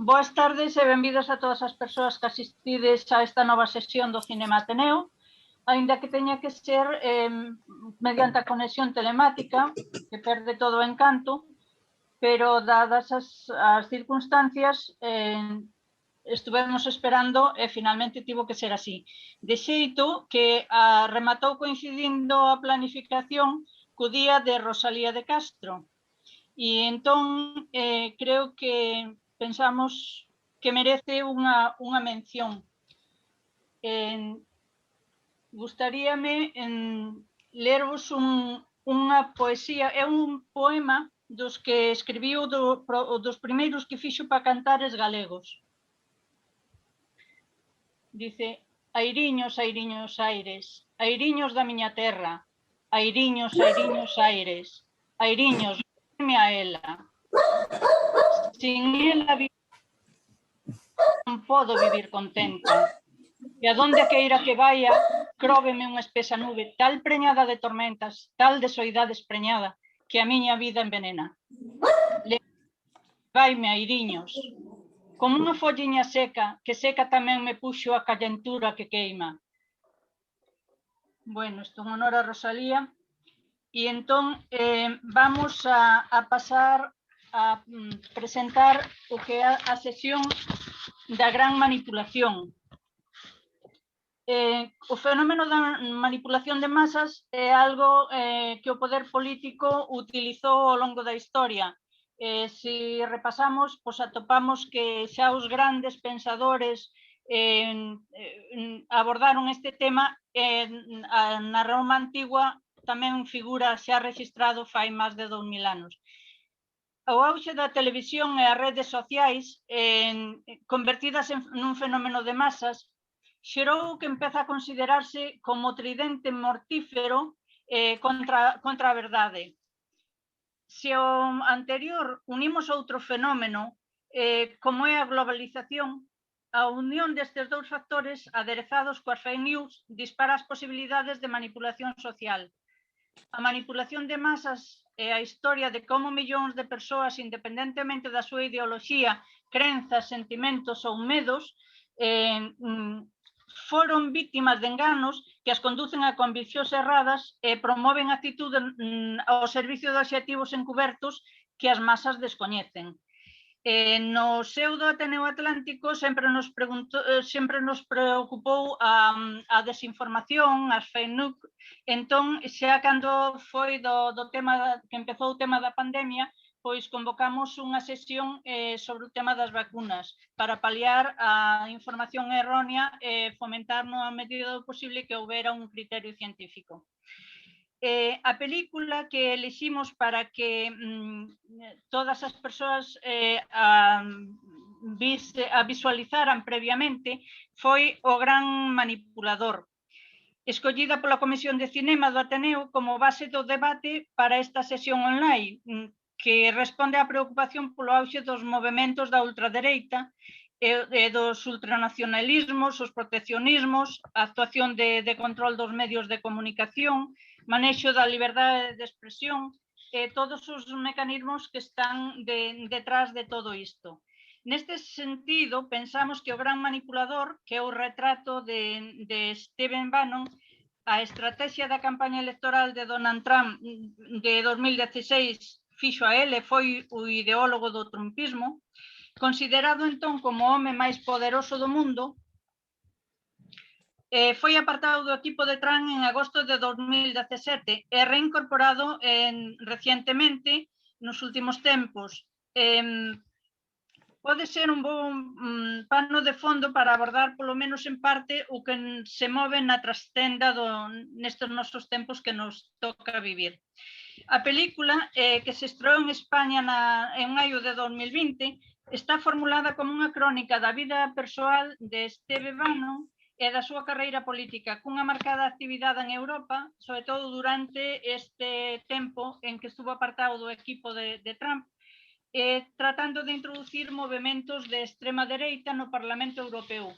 Boas tardes e benvidas a todas as persoas que asistides a esta nova sesión do Cinema Ateneo, aínda que teña que ser mediante a conexión telemática, que perde todo o encanto, pero dadas as circunstancias, estuvemos esperando e finalmente tivo que ser así. De xeito que rematou coincidindo a planificación co día de Rosalía de Castro. E entón creo que pensamos que merece unha mención. Gustaríame lervos unha poesía, é un poema dos que escribiu dos primeiros que fixo para cantares galegos. Dice: airiños, airiños aires, airiños da miña terra, airiños, airiños aires, airiños, verme a ela. Sin ela non podo vivir contenta. E a donde queira que vaya, cróveme unha espesa nube tal preñada de tormentas, tal de soidade espreñada, que a miña vida envenena. Vaime, airiños, como unha folliña seca, que seca tamén me puxo a calentura que queima. Bueno, isto en honor a Rosalía. E entón vamos a pasar a presentar o que é a sesión da gran manipulación. O fenómeno da manipulación de masas é algo que o poder político utilizou ao longo da historia. Se repasamos, pois atopamos que xa os grandes pensadores abordaron este tema. Na Roma antigua tamén figura xa registrado fai máis de 2000 anos. O auxe da televisión e as redes sociais convertidas nun fenómeno de masas xerou que empeza a considerarse como tridente mortífero contra a verdade. Se o anterior unimos outro fenómeno, como é a globalización, a unión destes dous factores, aderezados coas fake news, dispara as posibilidades de manipulación social. A manipulación de masas é a historia de como millóns de persoas, independentemente da súa ideoloxía, crenzas, sentimentos ou medos, foron vítimas de enganos que as conducen a conviccións erradas e promoven actitudes ao servicio de obxectivos encubertos que as masas descoñecen. No pseudo Ateneo Atlántico sempre nos preocupou a desinformación, as fake news. Entón, xa cando foi do tema que empezou o tema da pandemia, pois convocamos unha sesión sobre o tema das vacunas para paliar a información errónea e fomentar na medida do posible que houbera un criterio científico. A película que eliximos para que todas as persoas a visualizaran previamente foi O Gran Manipulador, escollida pola Comisión de Cinema do Ateneo como base do debate para esta sesión online, que responde á preocupación polo auxe dos movementos da ultradereita e dos ultranacionalismos, os proteccionismos, a actuación de control dos medios de comunicación, manexo da liberdade de expresión e todos os mecanismos que están detrás de todo isto. Neste sentido, pensamos que O Gran Manipulador, que é o retrato de Stephen Bannon, a estrategia da campaña electoral de Donald Trump de 2016 fixo a ele, foi o ideólogo do trumpismo, considerado entón como o home máis poderoso do mundo. Foi apartado do equipo de Trump en agosto de 2017 e reincorporado recientemente nos últimos tempos. Pode ser un bon pano de fondo para abordar, polo menos en parte, o que se move na trastenda nestes nosos tempos que nos toca vivir. A película, que se estreou en España en maio de 2020, está formulada como unha crónica da vida persoal de Steve Bannon e da súa carreira política, cunha marcada actividade en Europa, sobre todo durante este tempo en que estuvo apartado do equipo de Trump, tratando de introducir movementos de extrema dereita no Parlamento Europeo.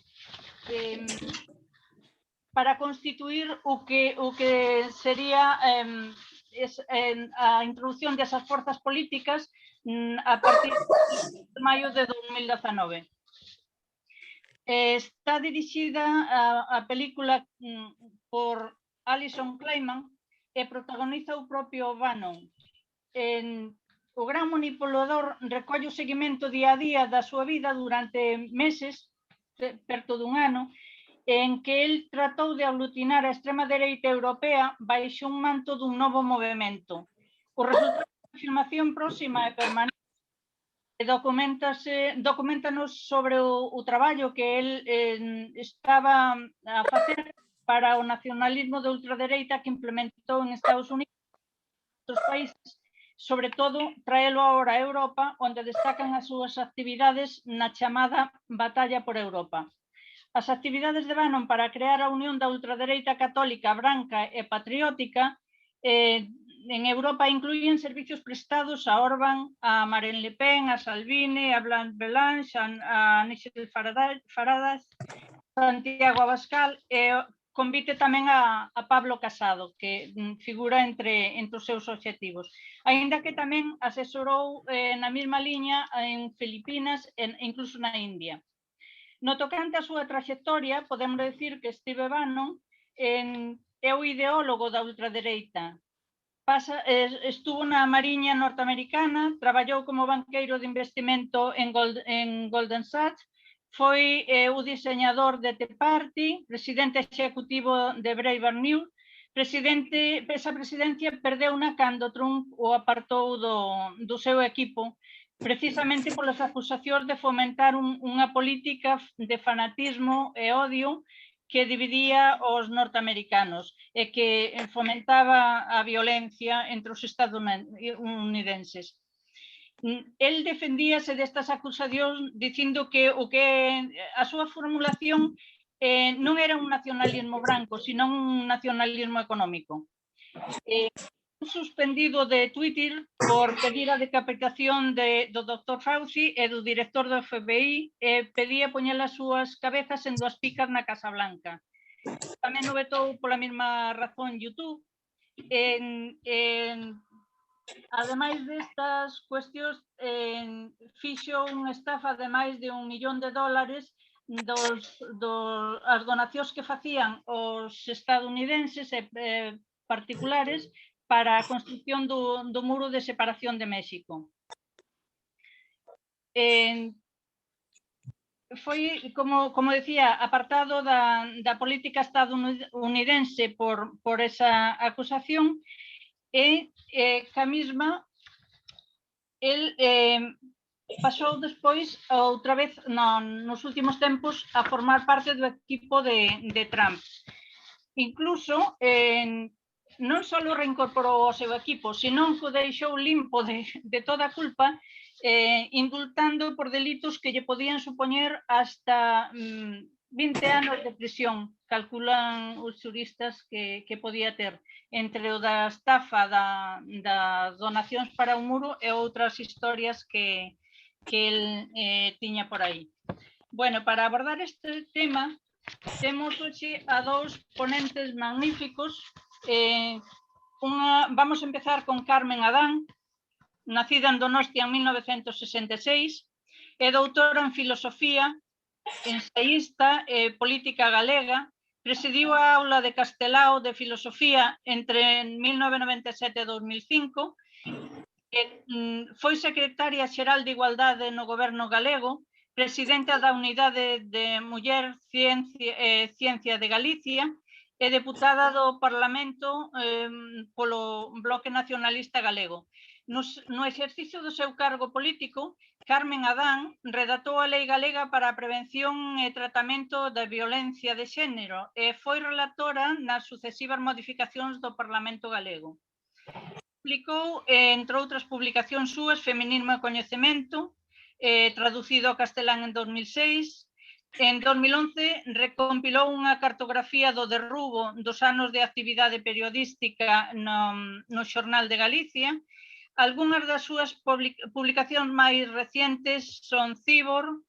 Para constituir o que sería a introducción desas forzas políticas a partir de maio de 2019. Está dirixida a película por Alison Kleiman e protagoniza o propio Bannon. O gran manipulador recolle o seguimento día a día da súa vida durante meses, perto dun ano, en que el tratou de aglutinar a extrema dereita europea baixo un manto dun novo movimento. O resultado da afirmación próxima e permanente documéntanos sobre o traballo que el estaba a facer para o nacionalismo de ultradereita que implementou en Estados Unidos e outros países, sobre todo traelo agora a Europa, onde destacan as súas actividades na chamada Batalla por Europa. As actividades de Bannon para crear a unión da ultradereita católica, branca e patriótica en Europa incluyen servicios prestados a Orbán, a Marine Le Pen, a Salvini, a Blanche, a Nigel Farage, Santiago Abascal e convite tamén a Pablo Casado, que figura entre os seus obxectivos. Aínda que tamén asesorou na mesma liña en Filipinas e incluso na India. No tocante a súa traxectoria, podemos decir que Steve Bannon é o ideólogo da ultradereita. Estuvo na Mariña norteamericana, traballou como banqueiro de investimento en Goldman Sachs, foi o diseñador de Tea Party, presidente executivo de Breitbart News, esa presidencia perdeuna cando Trump o apartou do seu equipo, precisamente polas acusacións de fomentar unha política de fanatismo e odio que dividía os norteamericanos e que fomentaba a violencia entre os estadounidenses. El defendíase destas acusacións dicindo que a súa formulación non era un nacionalismo branco, sino un nacionalismo económico. Suspendido de Twitter por pedir a decapitación do Dr. Fauci e do director do FBI e pedía poñer as súas cabezas en 2 picas na Casa Blanca. Tamén o vetou pola mesma razón YouTube. Ademais destas cuestións, fixo unha estafa de máis de $1 millón as donacións que facían os estadounidenses e particulares para a construcción do muro de separación de México. Foi, como decía, apartado da política estadounidense por esa acusación e ca mesma el pasou despois outra vez nos últimos tempos a formar parte do equipo de Trump. Incluso non só reincorporou ao seu equipo, senón que o deixou limpo de toda a culpa, indultando por delitos que lle podían supoñer hasta 20 anos de prisión, calculan os xuristas que podía ter, entre o da estafa das donacións para o muro e outras historias que el tiña por aí. Bueno, para abordar este tema, temos hoxe a 2 ponentes magníficos. Vamos a empezar con Carmen Adán, nacida en Donostia en 1966, é doutora en filosofía, ensaísta e política galega, presidiu a aula de Castelao de filosofía entre 1997 e 2005, foi secretaria xeral de Igualdade no goberno galego, presidenta da Unidade de Muller, Ciencia de Galicia e deputada do Parlamento polo Bloque Nacionalista Galego. No exercicio do seu cargo político, Carmen Adán redactou a Lei Galega para a Prevención e Tratamento da Violencia de Xénero e foi relatora nas sucesivas modificacións do Parlamento galego. Publicou, entre outras publicacións súas, Feminismo e Coñecemento, traducido ao castelán en 2006. En 2011 recompilou unha cartografía do derrubo dos anos de actividade periodística no Xornal de Galicia. Algúnas das súas publicacións máis recientes son Cibor,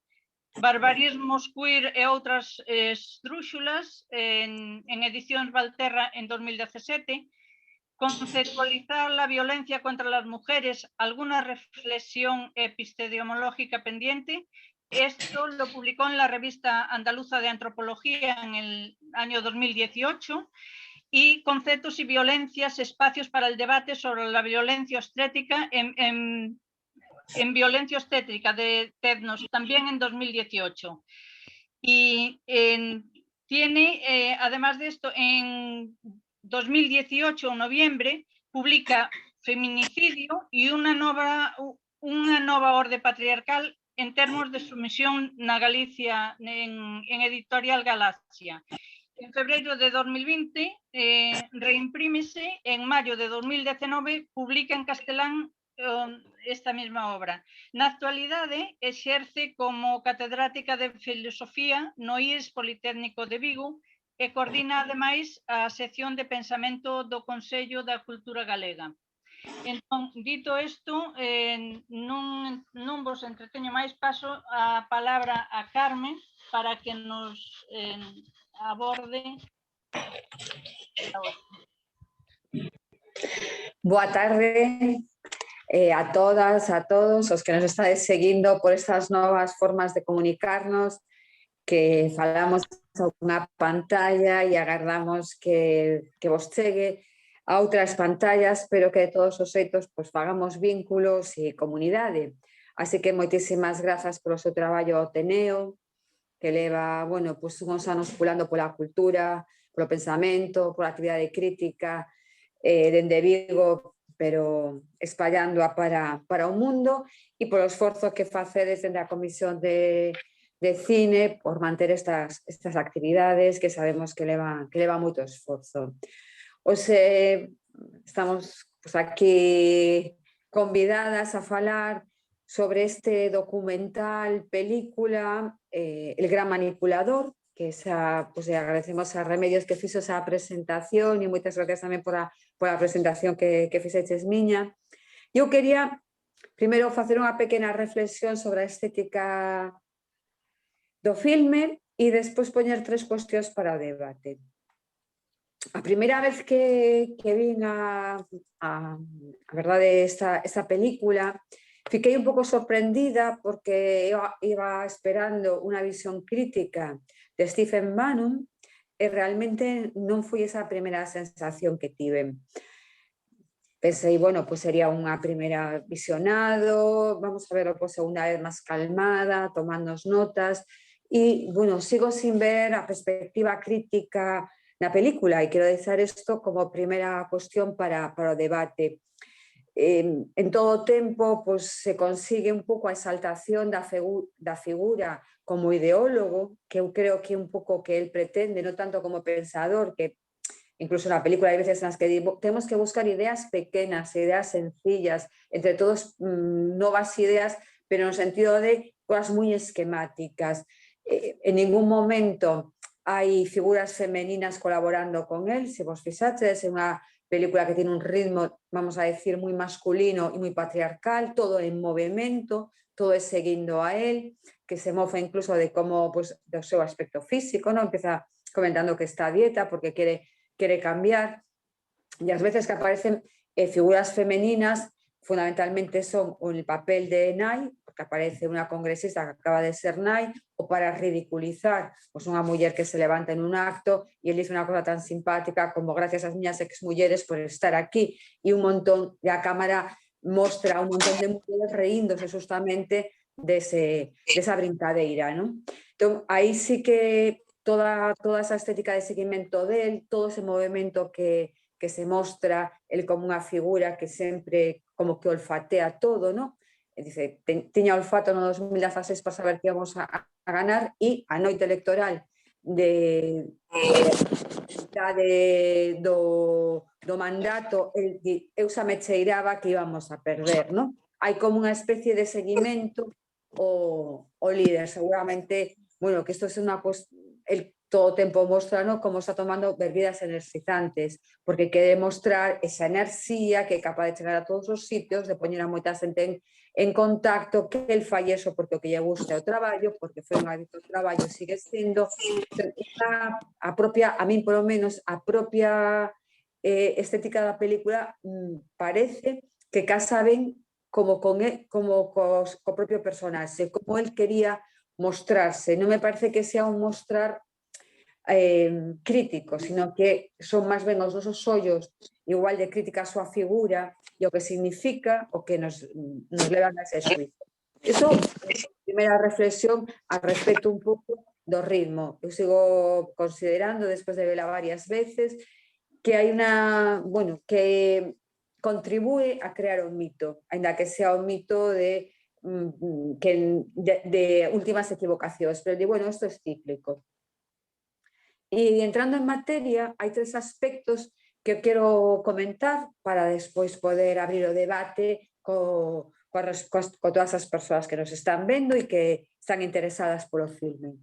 Barbarismos queer e outras esdrúxulas, en edicións Valterra en 2017, conceptualizar la violencia contra las mujeres, alguna reflexión epistemológica pendiente. Esto lo publicó en la revista andaluza de antropología en el año 2018. Y conceptos y violencias, espacios para el debate sobre la violencia obstétrica en violencia obstétrica de Tecnos, también en 2018. Y tiene, además de esto, en 2018, en noviembre, publica Feminicidio y una nova orde patriarcal en términos de sumisión na Galicia en editorial Galaxia. En febrero de 2020 reimprímese, en mayo de 2019 publica en castelán esta mesma obra. Na actualidade exerce como catedrática de filosofía no IES Politécnico de Vigo e coordina ademais a sección de pensamento do Consello da Cultura Galega. Entón, dito isto, non vos entreteño máis, paso a palabra a Carmen para que nos aborde. Boa tarde a todas, a todos os que nos estades seguindo por estas novas formas de comunicarnos, que falamos a unha pantalla e agardamos que vos chegue a outras pantallas, pero que de todos os xeitos pues, fagamos vínculos e comunidade. Así que moitísimas grazas polo seu traballo ao Ateneo, que leva, bueno, pues, uns anos pulando pola cultura, polo pensamento, pola actividade crítica, dende Vigo, pero espallándoa para o mundo, e polo esforzo que facedes dende a Comisión de Cine por manter estas actividades que sabemos que leva moito esforzo. Hoxe estamos pues, aquí convidadas a falar sobre este documental, película, El gran manipulador, que pues, agradecemos a Remedios que fixo esa presentación e moitas gracias tamén por a presentación que fixeches miña. Eu quería primeiro facer unha pequena reflexión sobre a estética do filme e despois poñer 3 cuestións para o debate. A primeira vez que vin a verdade esta película, fiquei un pouco sorprendida porque iba esperando unha visión crítica de Stephen Bannon e realmente non foi esa a primeira sensación que tive. Pensei, bueno, pues sería unha primeira visionado, vamos a verlo por segunda vez máis calmada, tomando notas, e, bueno, sigo sin ver a perspectiva crítica na película e quero deixar isto como primeira cuestión para o debate. En todo o tempo pues, se consigue un pouco a exaltación da figura como ideólogo, que eu creo que é un pouco que el pretende, non tanto como pensador, que incluso na película hai veces nas que temos que buscar ideas pequenas, ideas sencillas, entre todos novas ideas, pero no sentido de cosas moi esquemáticas. En ningún momento hai figuras femeninas colaborando con él, se vos fixaches, é unha película que tiene un ritmo, vamos a decir, muy masculino y muy patriarcal, todo en movimiento, todo es seguindo a él, que se mofa incluso de cómo, pues, de su aspecto físico, ¿no? Empieza comentando que está a dieta porque quiere cambiar, y a veces que aparecen figuras femeninas, fundamentalmente son el papel de Nai, porque aparece una congresista que acaba de ser Nai, o para ridiculizar pues, unha muller que se levanta en un acto e él dice unha cosa tan simpática como gracias ás miñas exmulleres por estar aquí, e un montón, e a cámara mostra un montón de mulleres reíndose justamente desa brincadeira, ¿no? Entón, aí sí que toda esa estética de seguimento del, todo ese movimento que se mostra el como unha figura que sempre como que olfatea todo, ¿no? Dice, tiña olfato no 2016 para saber que íbamos a ganar e a noite electoral do mandato eu xa me cheiraba que íbamos a perder, ¿no? Hai como unha especie de seguimento o líder, seguramente, bueno, que isto é unha todo o tempo mostra, ¿no? Como está tomando bebidas energizantes, porque quere mostrar esa enerxía que é capaz de chegar a todos os sitios, de poñer a moita xente en contacto, que el fai eso porque o que lle gusta o traballo, porque foi un adicto ao traballo, sigue sendo a min polo menos, a propia estética da película parece que casa ben como co propio personaxe, como el quería mostrarse. Non me parece que sea un mostrar crítico, sino que son máis ben os nosos ollos igual de crítica a súa figura e o que significa o que nos levan a ese xuizo. Iso é a primeira reflexión al respecto un pouco do ritmo. Eu sigo considerando, despois de vela varias veces, que hai unha, bueno, que contribúe a crear un mito, ainda que sea un mito de últimas equivocacións, pero de, bueno, isto é cíclico. E entrando en materia, hai 3 aspectos que quero comentar para despois poder abrir o debate co todas as persoas que nos están vendo e que están interesadas polo filme.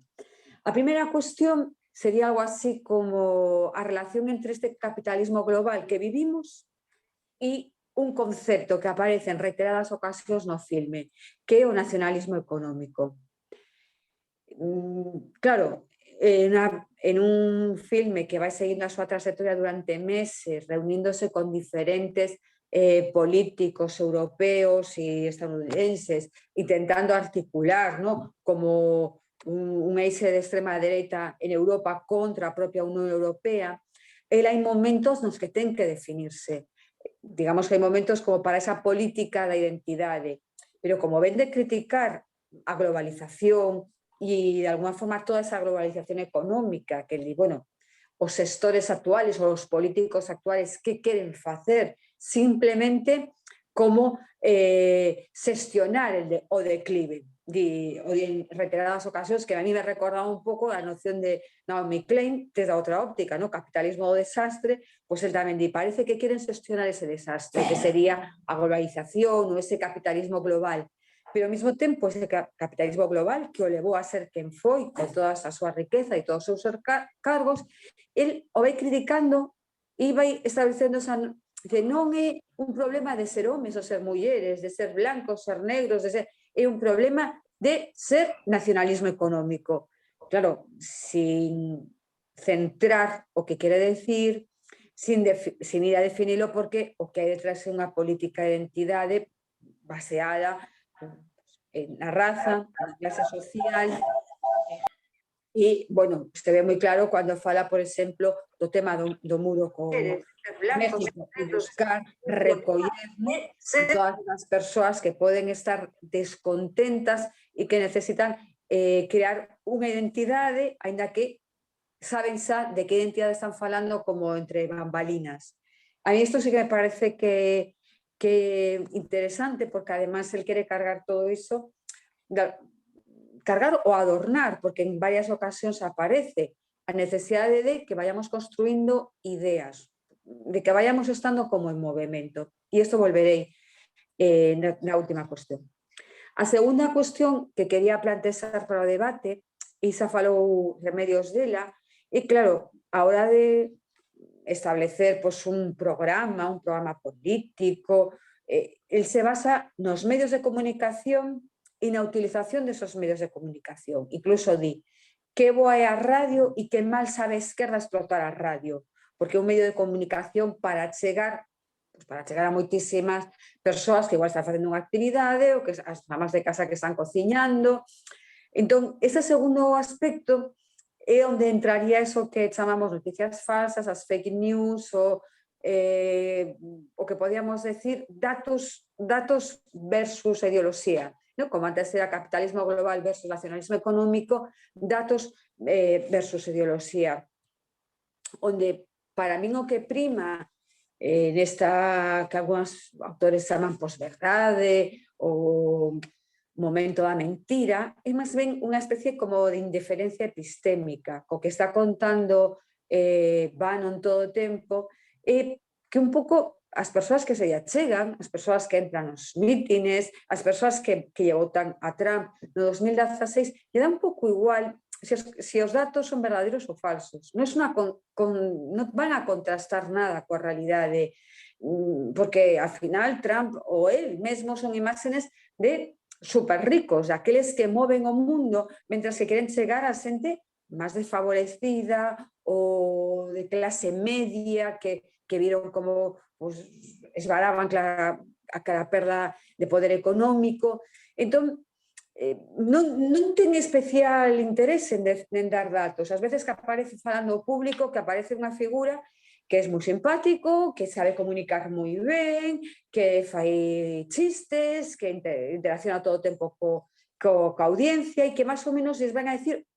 A primeira cuestión sería algo así como a relación entre este capitalismo global que vivimos e un concepto que aparece en reiteradas ocasións no filme, que é o nacionalismo económico. Claro, en un filme que vai seguindo a súa trayectoria durante meses, reuníndose con diferentes políticos europeos e estadounidenses, intentando articular, ¿no?, como un eixe de extrema dereita en Europa contra a propia Unión Europea, hai momentos nos que ten que definirse. Digamos que hai momentos como para esa política da identidade, pero como ven de criticar a globalización e de alguna forma toda esa globalización económica que, bueno, os sectores actuales ou os políticos actuales que queren facer simplemente como xestionar o declive en reiteradas ocasións, que a mí me recordaba un pouco a noción de Naomi Klein desde a outra óptica, ¿no? Capitalismo do desastre, pois el tamén di, parece que queren xestionar ese desastre, que sería a globalización ou ese capitalismo global. Pero ao mesmo tempo ese capitalismo global que o levou a ser quen foi con toda a súa riqueza e todos os seus cargos, el o vai criticando e vai establecendo que non é un problema de ser homes ou ser mulleres, de ser blancos, ser negros, é un problema de ser nacionalismo económico. Claro, sin centrar o que quere decir, sin ir a definirlo, porque o que hai detrás é unha política de identidade baseada na raza, na clase social. E, bueno, se ve moi claro cando fala, por exemplo, do tema do muro con México e buscar recoller todas as persoas que poden estar descontentas e que necesitan crear unha identidade, aínda que saben xa de que identidade están falando como entre bambalinas. A mí isto sí que me parece que interesante, porque además el quere cargar todo iso, cargar ou adornar, porque en varias ocasións aparece a necesidade de que vayamos construindo ideas, de que vayamos estando como en movimento. E isto volverei na última cuestión. A segunda cuestión que quería plantexar para o debate, e xa falou Remedios dela, e claro, a hora de establecer un programa político, el se basa nos medios de comunicación e na utilización desos medios de comunicación. Incluso di que boa é a radio e que mal sabe a esquerda explotar a radio, porque é un medio de comunicación para chegar a moitísimas persoas que igual están facendo unha actividade ou que as mamás de casa que están cociñando. Entón, ese segundo aspecto é onde entraría eso que chamamos noticias falsas, as fake news, o que podíamos decir datos versus ideoloxía, ¿no? Como antes era capitalismo global versus nacionalismo económico, datos versus ideoloxía. Onde, para min, o que prima nesta que algúns autores chaman posverdade ou momento da mentira, é máis ben unha especie como de indiferencia epistémica, co que está contando Bannon todo o tempo, e que un pouco as persoas que se lle achegan, as persoas que entran nos mítines, as persoas que lle votan a Trump no 2016, lle dá un pouco igual se os datos son verdadeiros ou falsos. Non van a contrastar nada coa realidade, porque, ao final, Trump ou el mesmo son imágenes de super ricos, aqueles que moven o mundo, mentras que queren chegar a xente máis desfavorecida ou de clase media que que viron como pues, esvaraban a cada perda de poder económico. Entón, non ten especial interés en dar datos. Ás veces que aparece falando ao público, que aparece unha figura que é moi simpático, que sabe comunicar moi ben, que fai chistes, que interacciona todo o tempo coa audiencia e que máis ou menos les van a decir,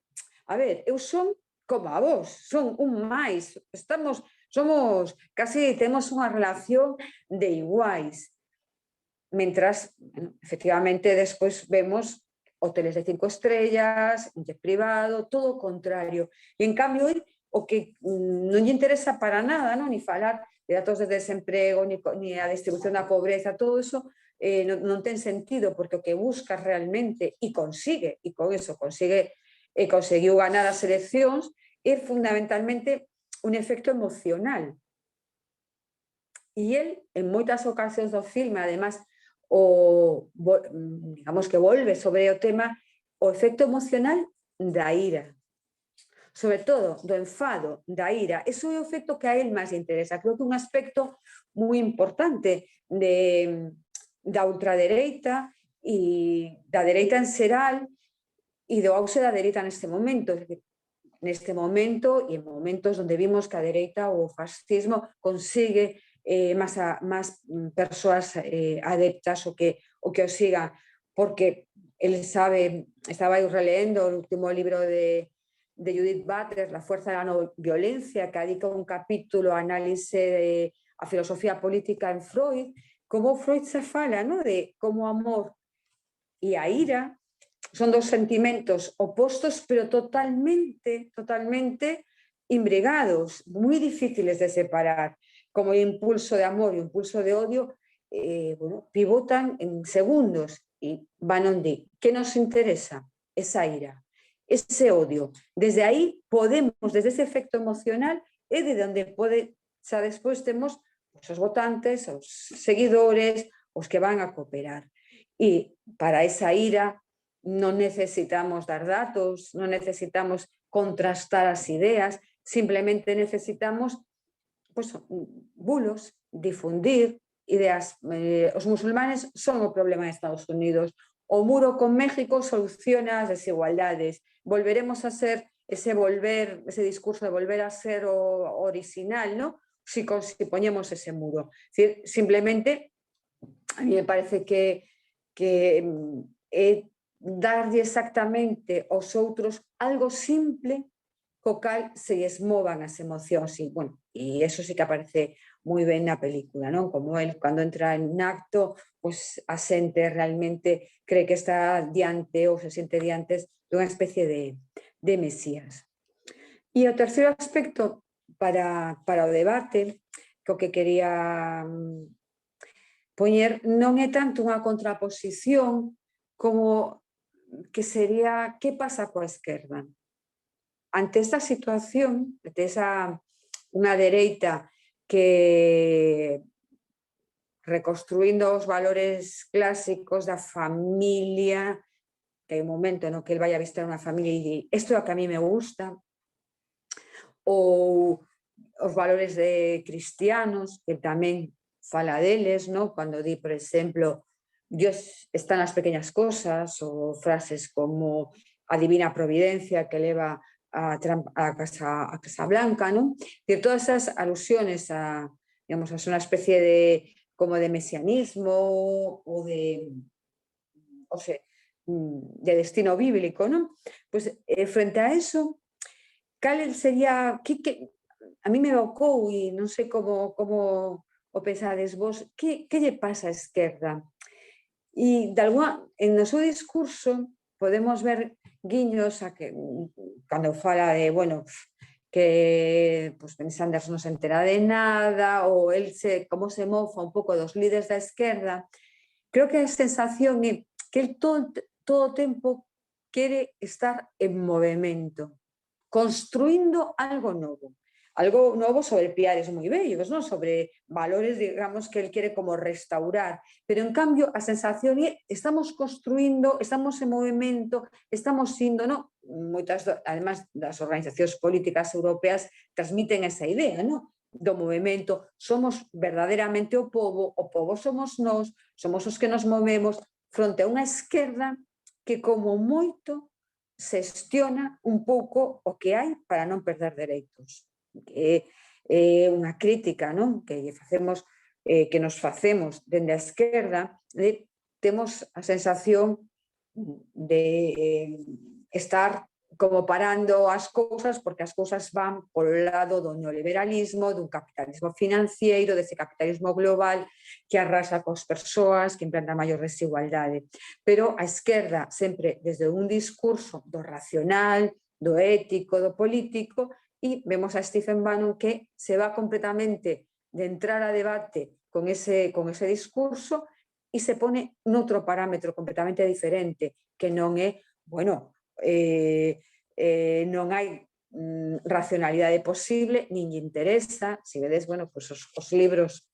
a ver, eu son como a vos, son un máis, somos casi, temos unha relación de iguais. Mentras, efectivamente, despois vemos hoteles de 5 estrellas, un jet privado, todo o contrario. E, en cambio, o que non lle interesa para nada, non? Ni falar de datos de desemprego, ni a distribución da pobreza, todo eso non ten sentido, porque o que busca realmente, e consigue, e con eso conseguiu ganar as eleccións, é fundamentalmente un efecto emocional. E el, en moitas ocasións do filme, además, digamos que volve sobre o tema, o efecto emocional da ira, sobre todo do enfado, da ira. Eso é o efecto que a él máis interesa. Creo que un aspecto moi importante da ultradereita e da dereita en xeral e do auxe da dereita neste momento. Neste momento e en momentos onde vimos que a dereita ou o fascismo consigue máis persoas adeptas o que o sigan, porque ele sabe, estaba aí releendo o último libro de Judith Butler, La fuerza de la no violencia, que dedica un capítulo a análise de a filosofía política en Freud, como Freud se fala, ¿no? De como o amor e a ira son dos sentimentos opostos, pero totalmente imbrigados, moi difíciles de separar. Como o impulso de amor e o impulso de odio pivotan en segundos e van onde. Que nos interesa? Esa ira, ese odio. Desde aí podemos, desde ese efecto emocional, é de onde xa despois temos os votantes, os seguidores, os que van a cooperar. E para esa ira non necesitamos dar datos, non necesitamos contrastar as ideas, simplemente necesitamos bulos, difundir ideas. Os musulmanes son o problema de Estados Unidos. O muro con México soluciona as desigualdades. Volveremos a ser ese discurso de volver a ser o original, ¿no? Si poñemos ese muro. Simplemente, a mí me parece que darlle exactamente aos outros algo simple co cal se lles movan as emocións. E eso sí que aparece moi ben na película, non? Como el, cando entra en acto, a xente realmente cree que está diante ou se siente diante dunha especie de mesías. E o terceiro aspecto para o debate, que o que quería poñer non é tanto unha contraposición como que sería que pasa coa esquerda. Ante esta situación, ante unha dereita que reconstruindo os valores clásicos da familia, que hai un momento no que el vai a visitar unha familia e di, isto é o que a mí me gusta, ou os valores de cristianos, que tamén fala deles, ¿no? Cando di, por exemplo, Dios está nas pequeñas cosas, ou frases como a divina providencia que leva a Casa Blanca, ¿no? Todas esas alusiones a unha especie de mesianismo ou de destino bíblico, ¿no? Pues frente a eso, cal sería, a mí me evocou, e non sei como o pensades vos, que lle pasa á esquerda? E, en o seu discurso, podemos ver guiños a que, cando fala de, que Ben Sanders non se entera de nada, ou el como se mofa un pouco dos líderes da esquerda, creo que a sensación é que el todo o tempo quere estar en movimento, construindo algo novo sobre piares moi vellos, non? Sobre valores, digamos, que el quere como restaurar, pero en cambio a sensación é estamos construindo, estamos en movimento, estamos indo, non? Moitas, además das organizacións políticas europeas, transmiten esa idea, non? do movemento, somos verdadeiramente o povo somos nós, somos os que nos movemos fronte a unha esquerda que como moito xestiona un pouco o que hai para non perder dereitos. É unha crítica, non? Que nos facemos dende a esquerda, temos a sensación de estar como parando as cousas, porque as cousas van polo lado do neoliberalismo, dun capitalismo financiero, dese capitalismo global que arrasa cos persoas, que implanta maior desigualdade. Pero a esquerda, sempre desde un discurso do racional, do ético, do político, e vemos a Stephen Bannon que se va completamente de entrar a debate con ese discurso e se pone noutro parámetro completamente diferente, que non é, bueno, non hai racionalidade posible, nin lle interesa. Se vedes, bueno, pues os libros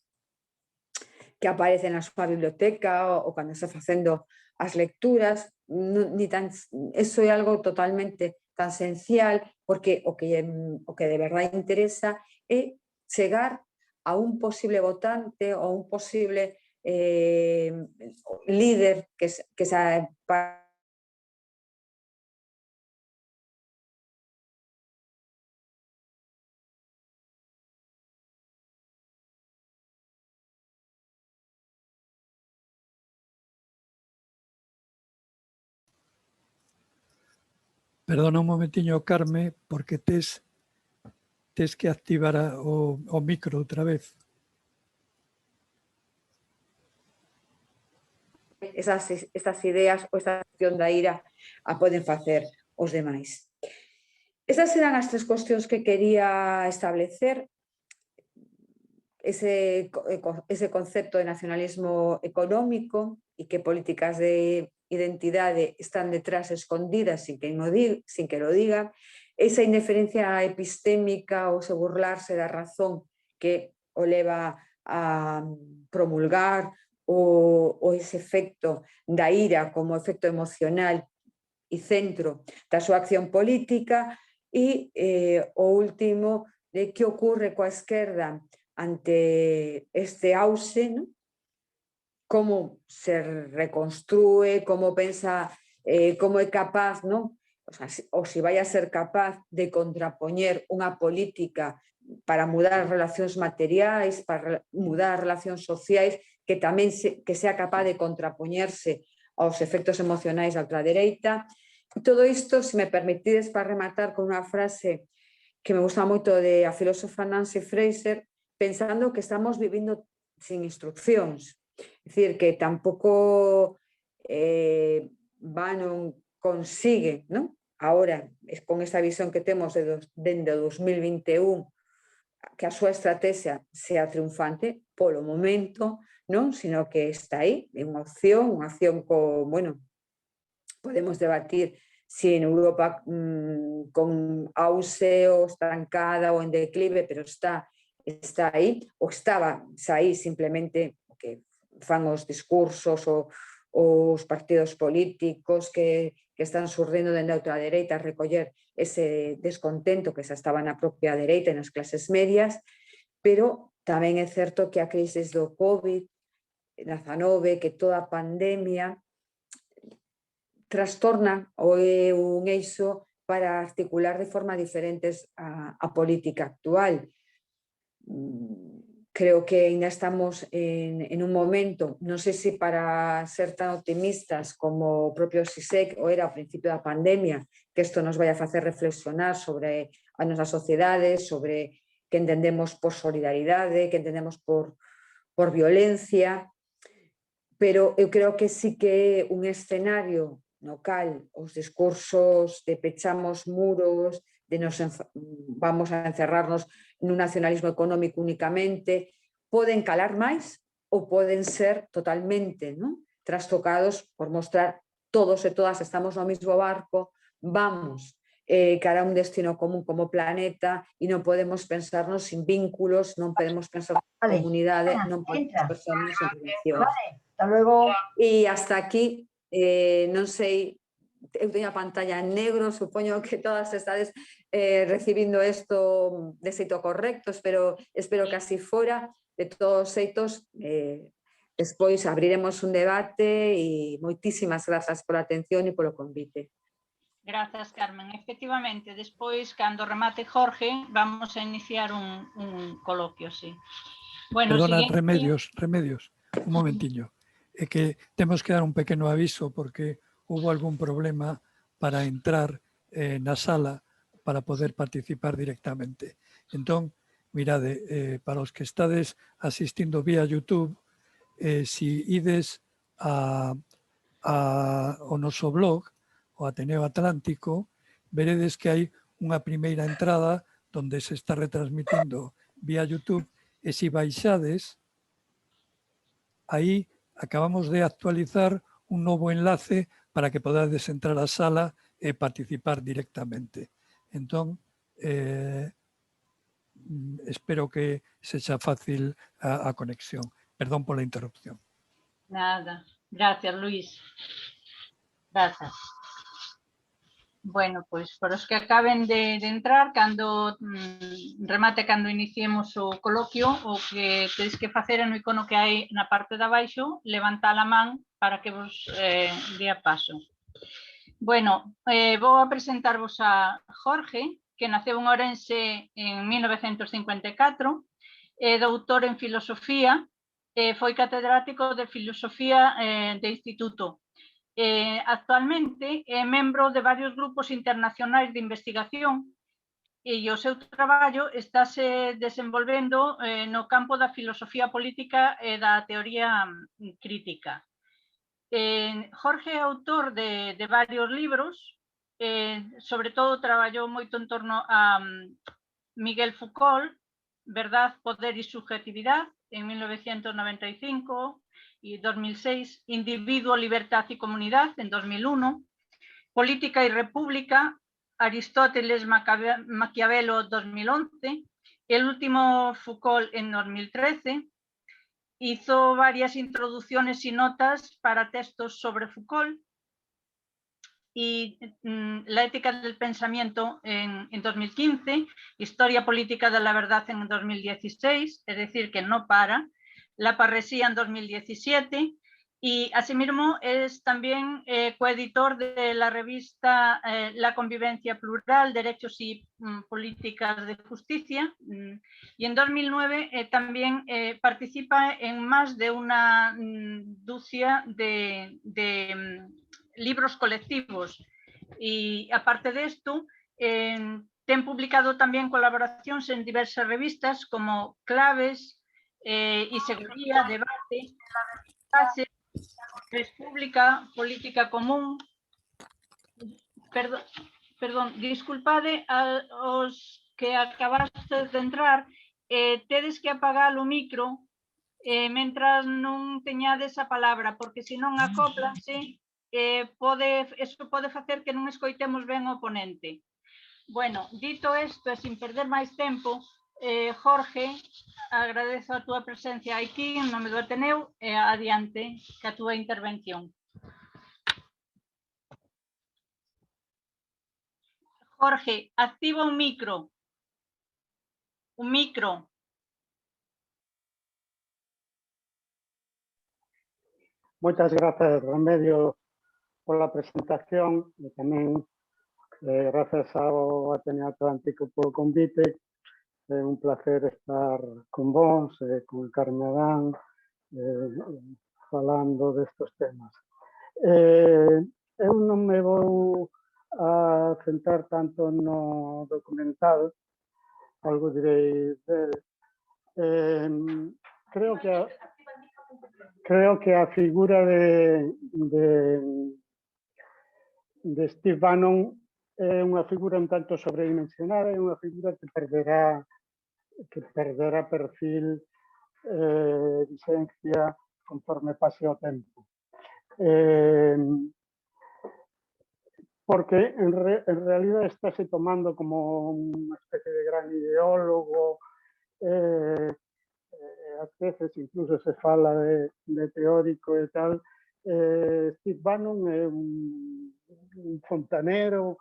que aparecen na súa biblioteca ou cando está facendo as lecturas, eso é algo totalmente tan esencial, porque o que de verdade interesa é chegar a un posible votante ou un posible líder que se Perdona un momentiño, Carme, porque tes que activar o micro outra vez. Estas ideas ou esta acción da ira a poden facer os demais. Esas eran as tres cuestións que quería establecer. Ese concepto de nacionalismo económico e que políticas de identidade están detrás escondidas sin que lo digan, esa indiferencia epistémica ou se burlarse da razón que o leva a promulgar o ese efecto da ira como efecto emocional e centro da súa acción política e o último de que ocorre coa esquerda ante este auxe, ¿no? Como se reconstrúe, como pensa, como é capaz, ¿no? O se vai a ser capaz de contrapoñer unha política para mudar as relacións materiais, para mudar as relacións sociais, que tamén que sea capaz de contrapoñerse aos efectos emocionais da ultradereita. Todo isto, se me permitides, para rematar con unha frase que me gusta moito de a filósofa Nancy Fraser, pensando que estamos vivindo sin instruccións. É dicir, que tampouco Bannon consigue, ¿no? Ahora, con esta visión que temos dende o 2021, que a súa estrategia sea triunfante polo momento, non? Sino que está aí, é unha opción bueno, podemos debatir si en Europa con auxe ou estancada ou en declive, pero está aí, ou estaba aí simplemente que fan os discursos ou os partidos políticos que están surdindo dende a ultradereita a recoller ese descontento que xa estaba na propia dereita e nas clases medias, pero tamén é certo que a crise do COVID-19, que toda a pandemia trastorna ou é un eixo para articular de forma diferentes a política actual. Creo que ainda estamos en un momento, non sei se para ser tan optimistas como o propio Zizek o era ao principio da pandemia, que isto nos vai a facer reflexionar sobre a nosa sociedade, sobre que entendemos por solidaridade, que entendemos por violencia, pero eu creo que sí que é un escenario no cal os discursos de pechamos muros, de vamos a encerrarnos nun nacionalismo económico únicamente, poden calar máis ou poden ser totalmente, ¿no?, trastocados por mostrar todos e todas estamos no mesmo barco, vamos cara a un destino común como planeta e non podemos pensarnos sin vínculos, non podemos pensar en comunidade, non podemos pensarnos en relación. Vale, hasta luego. E hasta aquí, non sei eu teño a pantalla en negro, supoño que todas estades recibindo isto de xeito correcto, espero que así fora. De todos os xeitos, despois abriremos un debate e moitísimas grazas pola atención e polo convite. Grazas, Carmen. Efectivamente, despois, cando remate Jorge, vamos a iniciar un coloquio, sí. Bueno, Perdona, siguiente... Remedios, un momentiño. É que temos que dar un pequeno aviso porque hubo algún problema para entrar na sala para poder participar directamente. Entón, mirade, para os que estades asistindo vía YouTube, si ides ao noso blog, o Ateneo Atlántico, veredes que hai unha primeira entrada donde se está retransmitindo vía YouTube e se baixades, aí acabamos de actualizar un novo enlace para que podades entrar á sala e participar directamente. Entón, espero que sexa fácil a conexión. Perdón pola interrupción. Nada. Gracias, Luis. Grazas. Bueno, pois, para os que acaben de entrar, cando remate, cando iniciemos o coloquio, o que tedes que facer no icono que hai na parte de abaixo, levantar a man para que vos dea paso. Bueno, vou a presentarvos a Jorge, que naceu en Ourense en 1954, é doutor en filosofía, foi catedrático de filosofía de instituto. Actualmente é membro de varios grupos internacionais de investigación e o seu traballo estáse desenvolvendo no campo da filosofía política e da teoría crítica. Jorge é autor de varios libros, sobre todo traballou moito en torno a Miguel Foucault, Verdad, Poder y Subjetividad, en 1995 y 2006, Individuo, Libertad y Comunidad, en 2001, Política y República, Aristóteles, Maquiavelo, 2011, el último Foucault en 2013, hizo varias introducciones y notas para textos sobre Foucault, y La ética del pensamiento en 2015, Historia política de la verdad en 2016, es decir, que no para, La parresía en 2017, y asimismo es también coeditor de la revista La convivencia plural, Derechos y políticas de justicia, y en 2009 también participa en más de una ducia de libros colectivos, y aparte de esto ten publicado también colaboraciones en diversas revistas como Claves y Seguridad, Debate, Pase, República, Política Común. Perdón, disculpade aos que acabastes de entrar, tedes que apagar o micro mentras non teñades a palabra, porque se non acóplanse, eso pode facer que non escoitemos ben o ponente. Bueno, dito isto e sin perder máis tempo, Jorge, agradezo a túa presencia aquí en nome do Ateneo e adiante ca túa intervención. Jorge, activa un micro. Un micro. Moitas grazas, Remedio, pola presentación e tamén grazas ao Ateneo Atlántico polo convite. É un placer estar con vos, con Carmen Adán, falando destes temas. Eu non me vou a centrar tanto no documental, algo direi del. Creo que a figura de Steve Bannon é unha figura un tanto sobredimensionada, é unha figura que perderá perfil vigencia conforme pase o tempo. Porque en realidad estáse tomando como unha especie de gran ideólogo, ás veces incluso se fala de teórico e tal. Steve Bannon é un un fontanero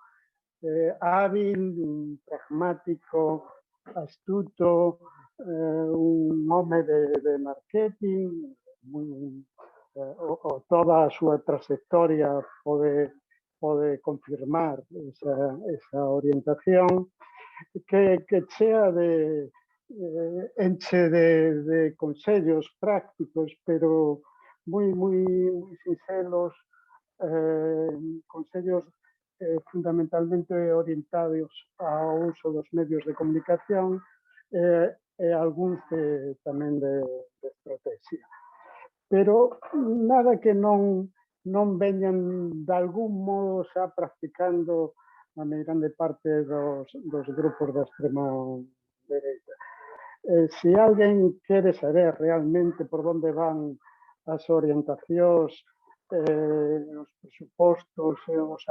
hábil, pragmático, astuto, un home de marketing, o toda a súa trayectoria pode confirmar esa orientación, que chea enche de consellos prácticos, pero moi sinceros, consellos fundamentalmente orientados ao uso dos medios de comunicación e algúns tamén de estrategia. Pero nada que non veñan de algún modo xa practicando a grande parte dos grupos da extrema dereita. Se alguén quere saber realmente por onde van as orientacións, os presupostos e as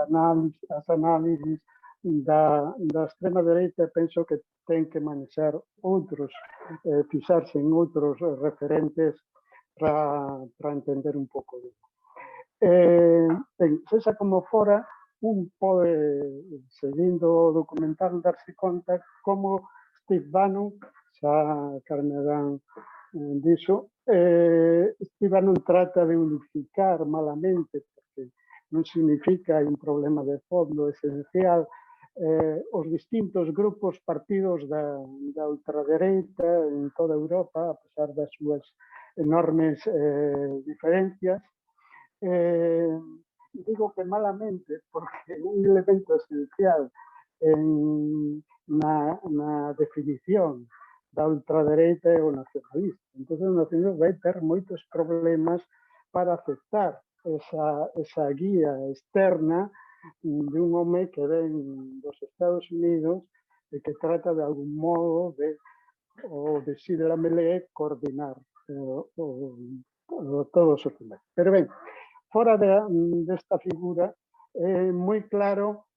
análisis da extrema dereita, penso que ten que manexar outros, fixarse en outros referentes para entender un pouco disso. Sexa como fora, un pode, seguindo o documental, darse conta como Steve Bannon, xa Carmen Adán diso, Steve Bannon trata de unificar malamente, porque non significa un problema de fondo esencial, os distintos grupos partidos da ultradereita en toda Europa, a pesar das súas enormes diferencias. Digo que malamente porque un elemento esencial na definición da ultradereita é o nacionalista. Entón, o nacionalismo vai ter moitos problemas para aceptar esa guía externa de un home que ven dos Estados Unidos e que trata de algún modo de, o de si de la melee, coordinar todos os demais. Pero ben, fora desta figura, é moi claro,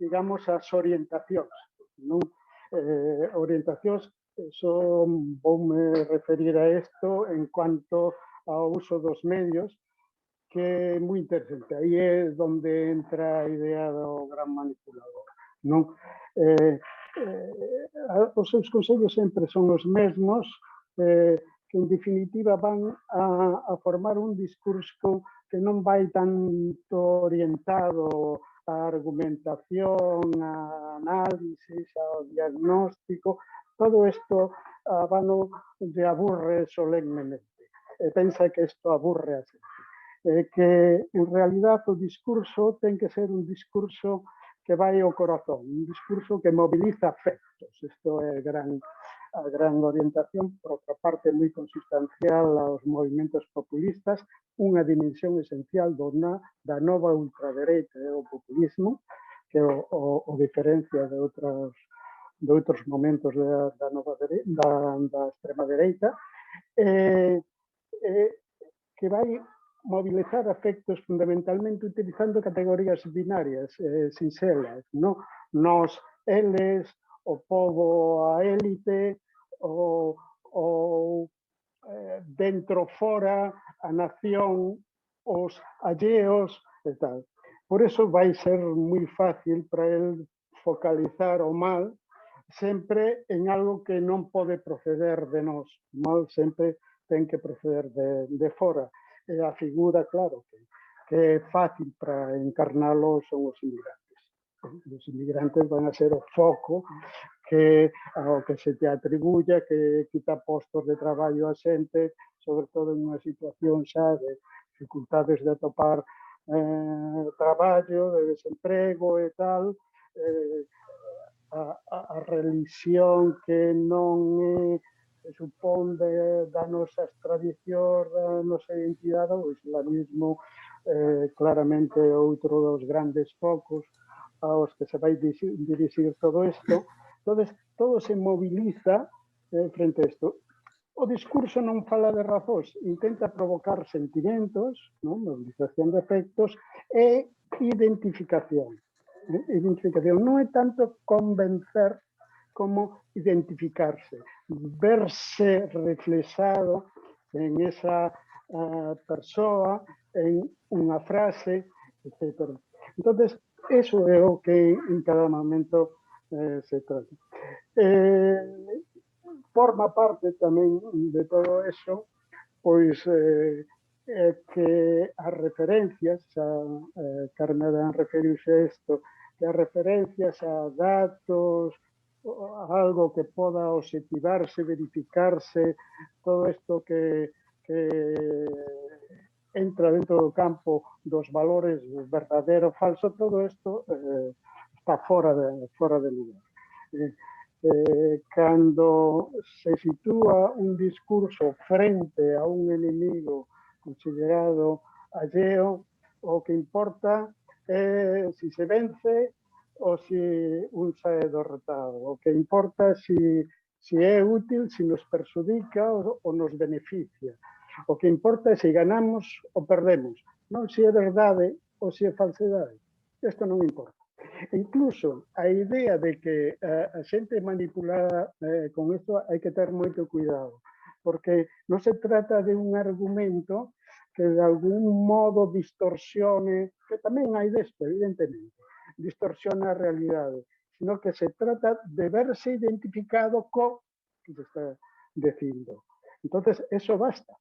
digamos, as orientacións. Non? Orientacións, voume referir a isto en cuanto ao uso dos medios, que é moi interesante. Aí é onde entra a idea do gran manipulador. Non? Os seus consellos sempre son os mesmos, que en definitiva van a formar un discurso que non vai tanto orientado a argumentación, a análisis, ao diagnóstico. Todo isto a Vano lle aburre solemnemente. Pensa que isto aburre a xente. Que en realidad o discurso ten que ser un discurso que vai ao corazón, un discurso que mobiliza afectos. Isto é a gran orientación, por outra parte, moi consustancial aos movimentos populistas, unha dimensión esencial da nova ultradereita e o populismo, que o diferencia de outros momentos da extrema dereita, que vai mobilizar afectos fundamentalmente utilizando categorías binarias, sinxelas, no? Nos, eles, o pobo, a élite, o dentro, fora, a nación, os alleos e tal. Por eso vai ser moi fácil para el focalizar o mal sempre en algo que non pode proceder de nós. O mal sempre ten que proceder de fora. E a figura, claro, que é fácil para encarnalo son os inmigrantes. Os inmigrantes van a ser o foco ao que se te atribuya, que quita postos de traballo a xente, sobre todo en unha situación xa de dificultades de atopar traballo, de desemprego e tal, a religión que non é supón da nosa tradición, da nosa identidade, o islamismo claramente é outro dos grandes focos aos que se vai dirixir todo isto. Entón, todo se moviliza frente a isto. O discurso non fala de razóns, intenta provocar sentimentos, movilización de efectos e identificación. Identificación non é tanto convencer como identificarse, verse reflexado en esa persoa en unha frase, etc. Entonces, eso é o que en cada momento se trata. Forma parte tamén de todo eso, pois que as referencias, Carmen referiuse a isto, que as referencias a datos, a algo que poda objetivarse, verificarse, todo isto que entra dentro do campo dos valores verdadeiro ou falso, todo isto está fora de lugar. Cando se sitúa un discurso frente a un enemigo considerado alleo, o que importa é se se vence ou se un sae derrotado. O que importa é se é útil, se nos perjudica ou nos beneficia. O que importa é se ganamos ou perdemos, non se é verdade ou se é falsedade. Isto non importa. Incluso a idea de que a xente manipulada con isto hai que ter moito cuidado, porque non se trata de un argumento que de algún modo distorsione, que tamén hai desto, evidentemente, distorsiona a realidade, sino que se trata de verse identificado co que se está dicindo. Entonces, eso basta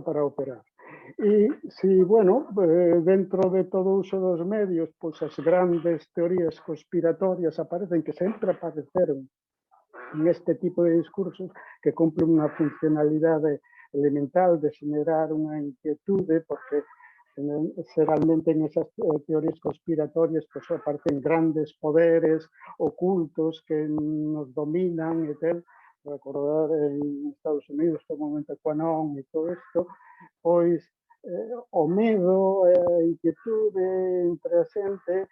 para operar. E si, bueno, dentro de todo o uso dos medios, pois as grandes teorías conspiratorias aparecen, que sempre apareceron neste tipo de discursos, que cumplen unha funcionalidade elemental de xenerar unha inquietude, porque generalmente en esas teorías conspiratorias pues, aparecen grandes poderes ocultos que nos dominan e tal. Recordar en Estados Unidos o momento QAnon e todo isto, pois o medo e a inquietude entre a xente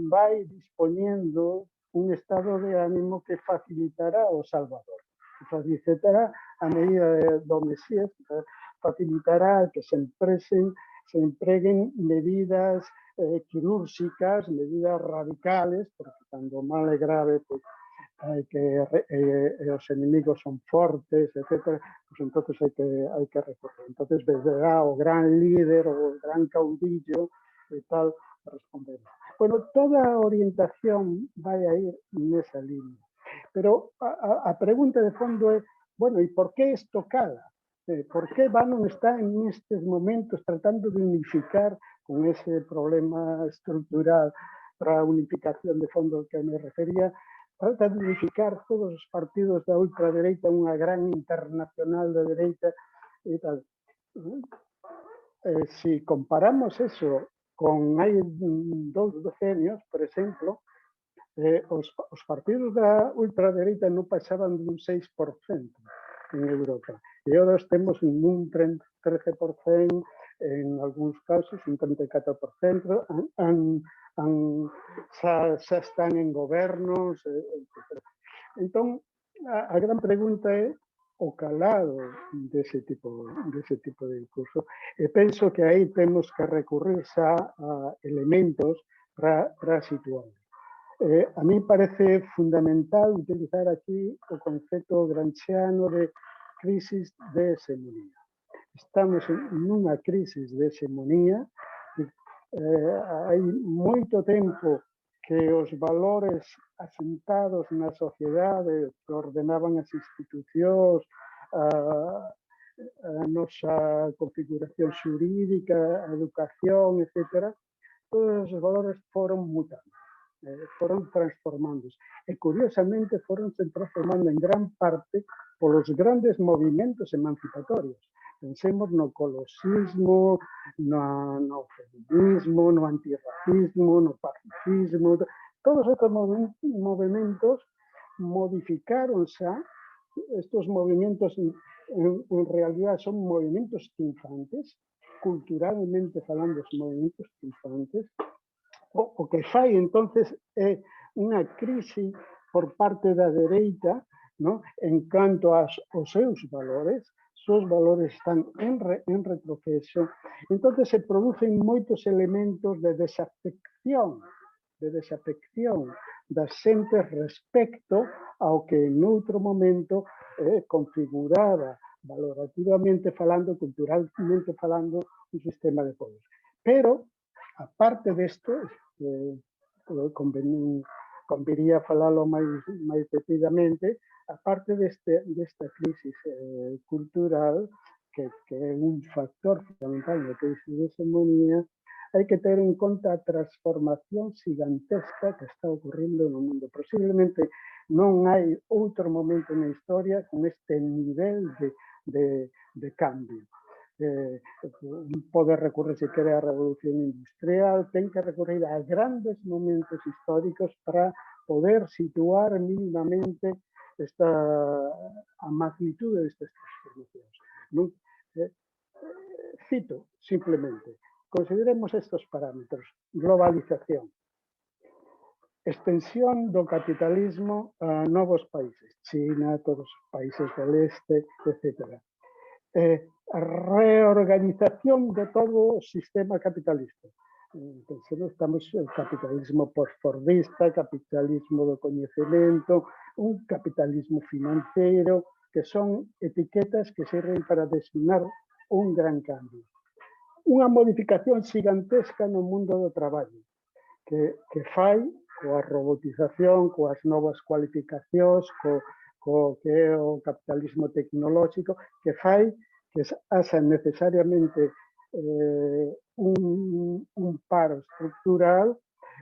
vai dispoñendo un estado de ánimo que facilitará o Salvador, que facilitará a medida do Mesías, facilitará que se empreguen medidas quirúrxicas, medidas radicales, porque cando o mal é grave, pues, hai que os enemigos son fortes, etc. Pues entonces hai que recorrer. Entonces vendrá o gran líder, o gran caudillo e tal, a responder. Bueno, toda a orientación vai a ir nesa línea. Pero a pregunta de fondo é, bueno, e por que isto cala? Por que Bannon está en estes momentos tratando de unificar con ese problema estructural para a unificación de fondo que me refería, trata de unificar todos os partidos da ultradereita, unha gran internacional da dereita e tal. Si comparamos eso con hai 2 decenios, por exemplo, os partidos da ultradereita non pasaban dun 6% en Europa. E ahora temos un 13%, en algúns casos un 34%, xa están en gobernos, etc. Entón, a gran pregunta é o calado dese tipo de discurso. E penso que aí temos que recurrir xa a elementos para situarlo. A mí parece fundamental utilizar aquí o concepto gramsciano de crisis de hegemonía. Estamos nunha crisis de hegemonía. Hai moito tempo que os valores asentados na sociedade que ordenaban as institucións, a nosa configuración xurídica, a educación, etc., todos os valores foron mutando, foron transformándose. E, curiosamente, foron se transformando en gran parte polos grandes movimentos emancipatorios. Pensemos no ecoloxismo, no feminismo, no antirracismo, no pacifismo. Todos estos movimentos modificaron xa. Estos movimentos en realidad son movimentos triunfantes, culturalmente falando, os movimentos triunfantes. O que fai entonces é unha crise por parte da dereita, ¿no? En canto aos seus valores. Os valores están en retroceso, entonces se producen moitos elementos de desafección das xentes respecto ao que noutro momento configuraba valorativamente falando, culturalmente falando, un sistema de poder. Pero, aparte desto, conviría falalo máis detidamente, aparte desta crisis cultural, que é un factor fundamental da crisis de hegemonía, hai que ter en conta a transformación gigantesca que está ocorrendo no mundo. Posiblemente non hai outro momento na historia con este nivel de cambio. Pode recurrir se quere a revolución industrial, ten que recurrir a grandes momentos históricos para poder situar mínimamente a magnitude destas transformacións. Non? Cito simplemente, consideremos estos parámetros: globalización, extensión do capitalismo a novos países, China, todos os países del este, etc. Reorganización de todo o sistema capitalista. Estamos en capitalismo postfordista, capitalismo do coñecemento, un capitalismo financeiro, que son etiquetas que sirven para designar un gran cambio. Unha modificación gigantesca no mundo do traballo, que fai coa robotización, coas novas cualificacións, co que é o capitalismo tecnolóxico, que fai que haxa necesariamente un paro estructural,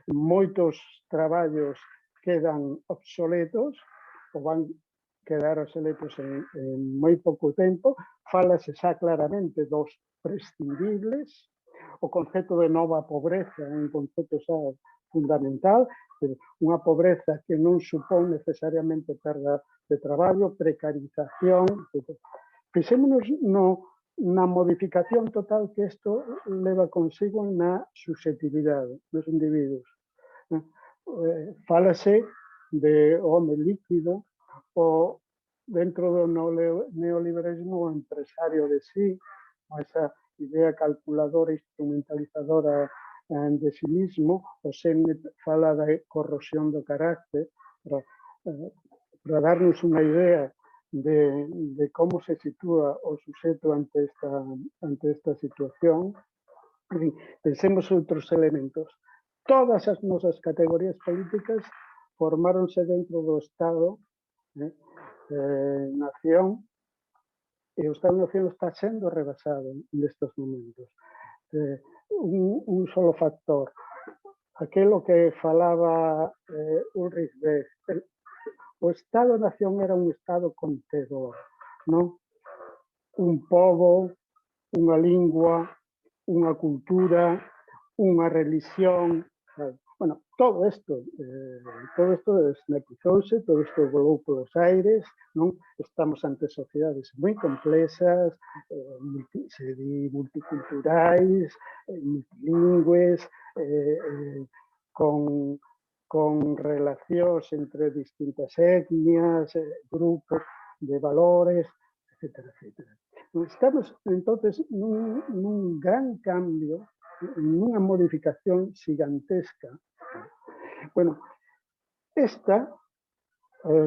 moitos traballos quedan obsoletos ou van quedar obsoletos en moi pouco tempo. Fálase xa claramente dos prescindibles, o concepto de nova pobreza é un concepto xa fundamental, unha pobreza que non supón necesariamente perda de traballo, precarización, etc. Fixémonos na modificación total que isto leva consigo na susceptibilidade dos individuos. Fálase de home líquido, o dentro do neoliberalismo o empresario de sí, esa idea calculadora, instrumentalizadora de sí mismo, o Sennett fala da corrosión do carácter, para darnos unha idea de como se sitúa o suxeto ante esta situación. Pensemos outros elementos. Todas as nosas categorías políticas formáronse dentro do Estado, nación, e o Estado-nación está sendo rebasado nestes momentos. Un solo factor, aquilo que falaba Ulrich Beck, o Estado-nación era un Estado contedor, non? Un pobo, unha lingua, unha cultura, unha religión. Bueno, todo isto desnatizouse, todo isto volou polos aires, non? Estamos ante sociedades moi complexas, multiculturais, multilingües, con relacións entre distintas etnias, grupos de valores, etcétera, etcétera. Estamos, entonces, nun gran cambio, nunha modificación gigantesca. Bueno, esta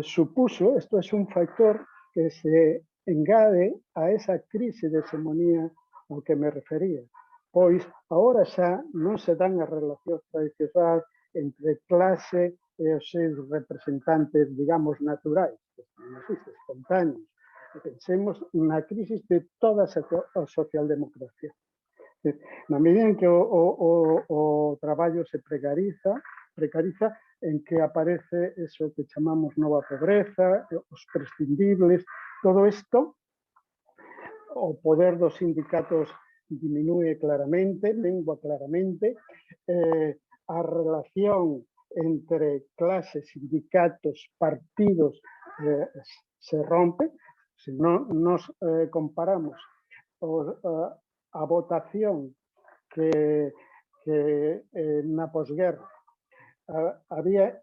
supuso, isto é un factor que se engade a esa crise de hegemonía ao que me refería, pois agora xa non se dan as relacións tradicionais entre clase e os seus representantes, digamos, naturais, espontáneos. Pensemos na crisis de toda a socialdemocracia. Na medida en que o traballo se precariza, en que aparece eso que chamamos nova pobreza, os prescindibles, todo isto, o poder dos sindicatos diminúe claramente, mengua claramente, a relación entre clases, sindicatos, partidos se rompe. Se nos comparamos a votación que na posguerra había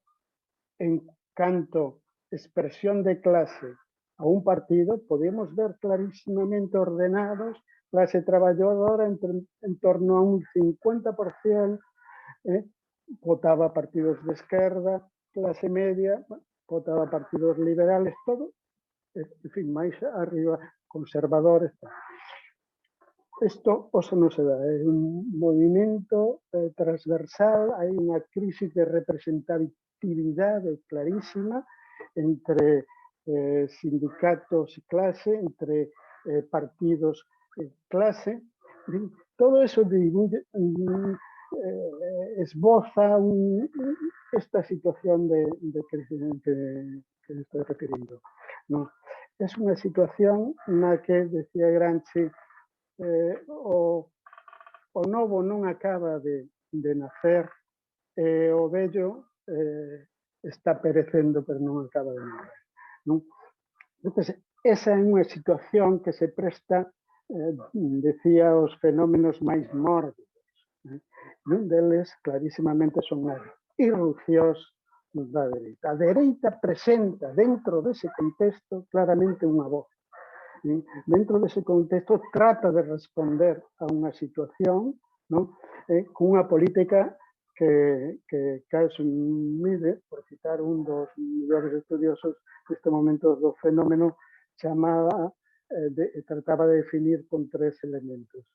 en canto expresión de clase a un partido, podemos ver clarísimamente ordenados clase traballadora en torno a un 50%, votaba partidos de esquerda, clase media, votaba partidos liberales, todo, en fin, máis arriba, conservadores. Isto hoxe non se dá, é un movimento transversal, hai unha crisis de representatividade clarísima entre sindicatos e clase, entre partidos e clase. Todo eso esboza esta situación de crisis que estou referindo. No, é unha situación na que, decía Gramsci, o novo non acaba de nacer, o vello está perecendo, pero non acaba de morrer. Non? Entón, esa é unha situación que se presta, decía, os fenómenos máis mórbidos. Un deles, clarísimamente, son as irrupcións da dereita. A dereita presenta, dentro dese contexto, claramente unha voz. Dentro dese contexto trata de responder a unha situación, non? Cunha política que Carl Schmitt, por citar un dos mellores estudiosos neste momento do fenómeno, trataba de definir con 3 elementos.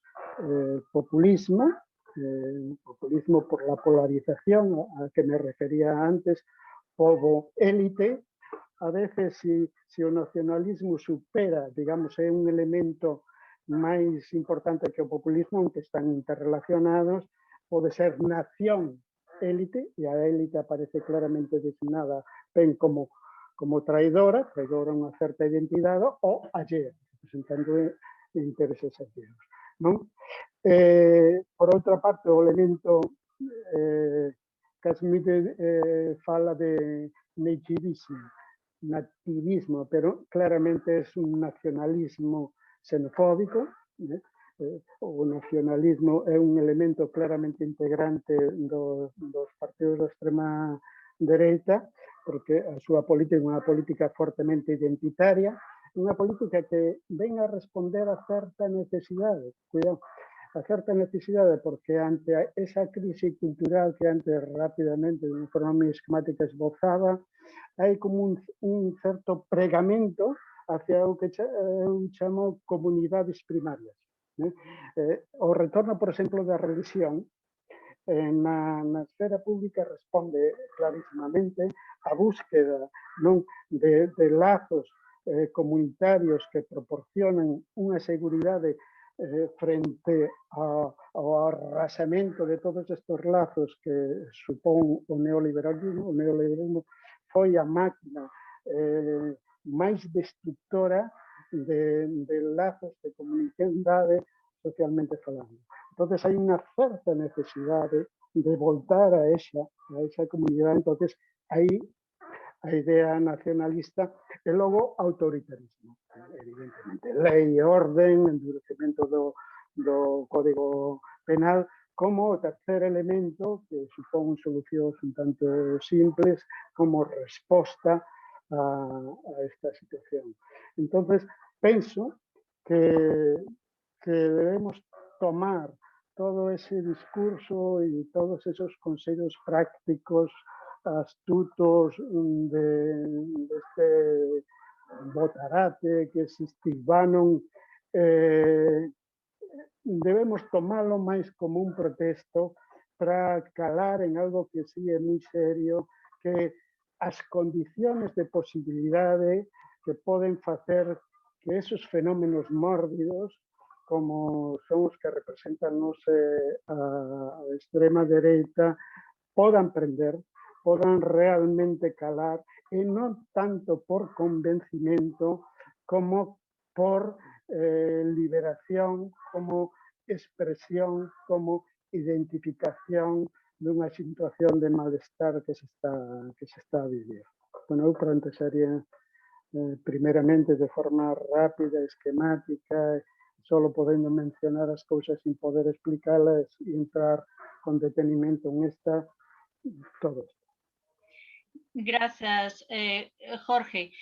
Populismo por la polarización a que me refería antes, pobo élite. A veces, se o nacionalismo supera, digamos, é un elemento máis importante que o populismo, aunque están interrelacionados, pode ser nación élite, e a élite aparece claramente designada ben como traidora unha certa identidade, ou allea, representando intereses alleos. Non? Por outra parte, o elemento que Schmitt fala de nativismo, pero claramente es un nacionalismo xenofóbico. O nacionalismo é un elemento claramente integrante dos partidos da extrema dereita, porque a súa política é unha política fortemente identitaria, unha política que ven a responder a certa necesidade. Cuidado, a certa necesidade, porque ante esa crise cultural que antes rápidamente, de forma moi esquemática, esbozaba, hai como un certo pregamento hacia o que eu chamo comunidades primarias. O retorno, por exemplo, da religión na esfera pública responde clarísimamente a búsqueda de lazos comunitarios que proporcionan unha seguridade frente ao arrasamento de todos estes lazos que supón o neoliberalismo. O neoliberalismo foi a máquina máis destructora de lazos de comunidade socialmente falando. Entón, hai unha certa necesidade de voltar a esa comunidade. Entón, aí a idea nacionalista e logo autoritarismo, evidentemente. Lei e orden, endurecemento do Código Penal, como o tercer elemento que supón solucións un tanto simples como resposta a esta situación. Entón, penso que debemos tomar todo ese discurso e todos esos consellos prácticos astutos deste botarate que se estivanon, debemos tomalo máis como un pretexto para calar en algo que sí é moi serio, que as condiciones de posibilidade que poden facer que esos fenómenos mórbidos, como son os que representan a extrema dereita, podan prender, podan realmente calar, e non tanto por convencimento como por liberación, como expresión, como identificación dunha situación de malestar que se está a vivir. Bueno, eu plantearía primeramente de forma rápida, esquemática, solo podendo mencionar as cousas sin poder explicalas e entrar con detenimento en todo isto. Gracias, Jorge.